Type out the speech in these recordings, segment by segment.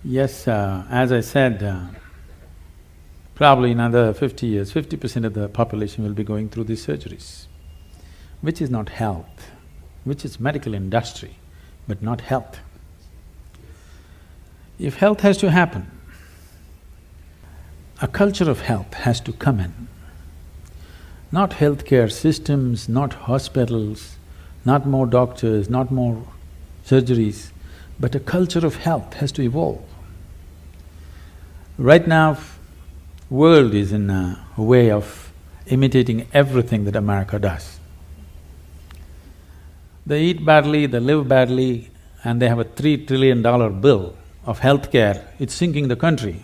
Yes, as I said, probably in another 50 years, 50% of the population will be going through these surgeries, which is not health, which is medical industry, but not health. If health has to happen, a culture of health has to come in. Not healthcare systems, not hospitals, not more doctors, not more surgeries, but a culture of health has to evolve. Right now, world is in a way of imitating everything that America does. They eat badly, they live badly, and they have a $3 trillion bill of healthcare. It's sinking the country,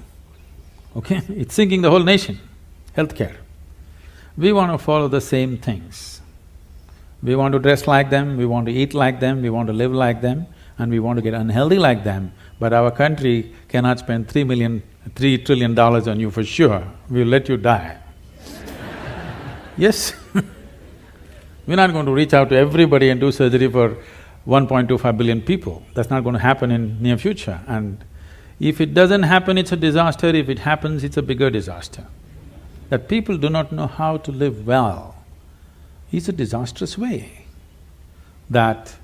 okay? It's sinking the whole nation, healthcare. We want to follow the same things. We want to dress like them, we want to eat like them, we want to live like them, and we want to get unhealthy like them, but our country cannot spend $3 trillion on you for sure, we'll let you die. Yes We're not going to reach out to everybody and do surgery for 1.25 billion people. That's not going to happen in near future. And if it doesn't happen, it's a disaster. If it happens, it's a bigger disaster. That people do not know how to live well is a disastrous way. That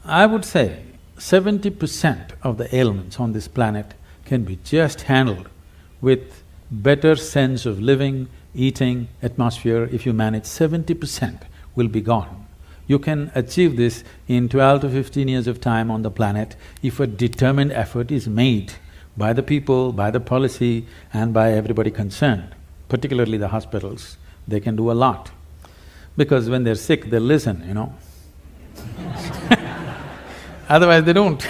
I would say 70% of the ailments on this planet can be just handled with better sense of living, eating, atmosphere. If you manage, 70% will be gone. You can achieve this in 12 to 15 years of time on the planet if a determined effort is made by the people, by the policy and by everybody concerned, particularly the hospitals. They can do a lot. Because when they're sick, they listen, you know otherwise they don't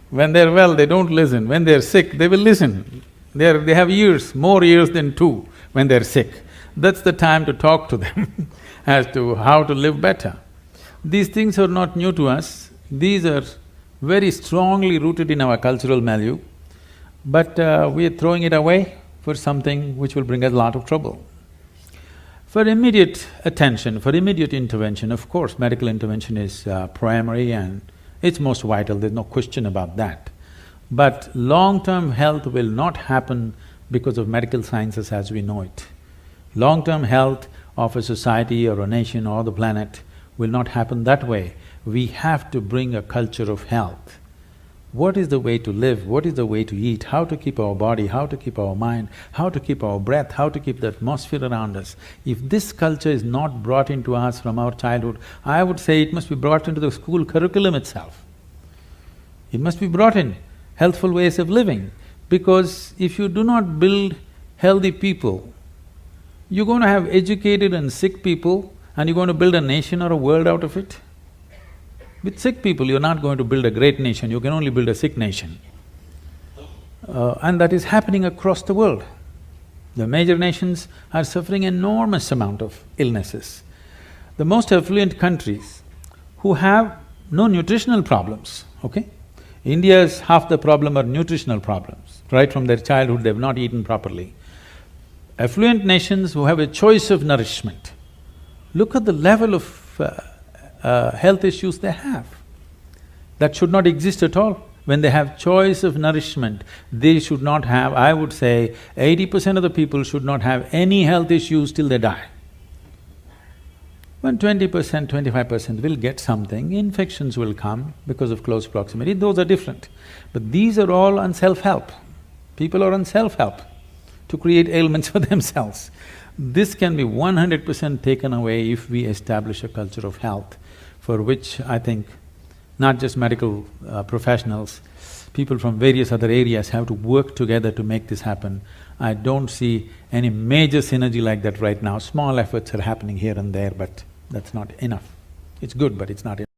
When they're well, they don't listen. When they're sick, they will listen. They have ears, more ears than two when they're sick. That's the time to talk to them as to how to live better. These things are not new to us, these are very strongly rooted in our cultural milieu, but we are throwing it away for something which will bring us a lot of trouble. For immediate attention, for immediate intervention, of course, medical intervention is primary and it's most vital, there's no question about that. But long-term health will not happen because of medical sciences as we know it. Long-term health of a society or a nation or the planet will not happen that way. We have to bring a culture of health. What is the way to live, what is the way to eat, how to keep our body, how to keep our mind, how to keep our breath, how to keep the atmosphere around us. If this culture is not brought into us from our childhood, I would say it must be brought into the school curriculum itself. It must be brought in, healthful ways of living, because if you do not build healthy people, you're going to have educated and sick people and you're going to build a nation or a world out of it. With sick people, you're not going to build a great nation, you can only build a sick nation. And that is happening across the world. The major nations are suffering enormous amount of illnesses. The most affluent countries who have no nutritional problems, okay? India's half the problem are nutritional problems. Right from their childhood, they've not eaten properly. Affluent nations who have a choice of nourishment, look at the level of health issues they have. That should not exist at all. When they have choice of nourishment, they should not have, I would say, 80% of the people should not have any health issues till they die. When 20%, 25% will get something, infections will come because of close proximity, those are different. But these are all on self-help. People are on self-help to create ailments for themselves. This can be 100% taken away if we establish a culture of health, for which I think not just medical professionals, people from various other areas have to work together to make this happen. I don't see any major synergy like that right now. Small efforts are happening here and there, but that's not enough. It's good, but it's not enough.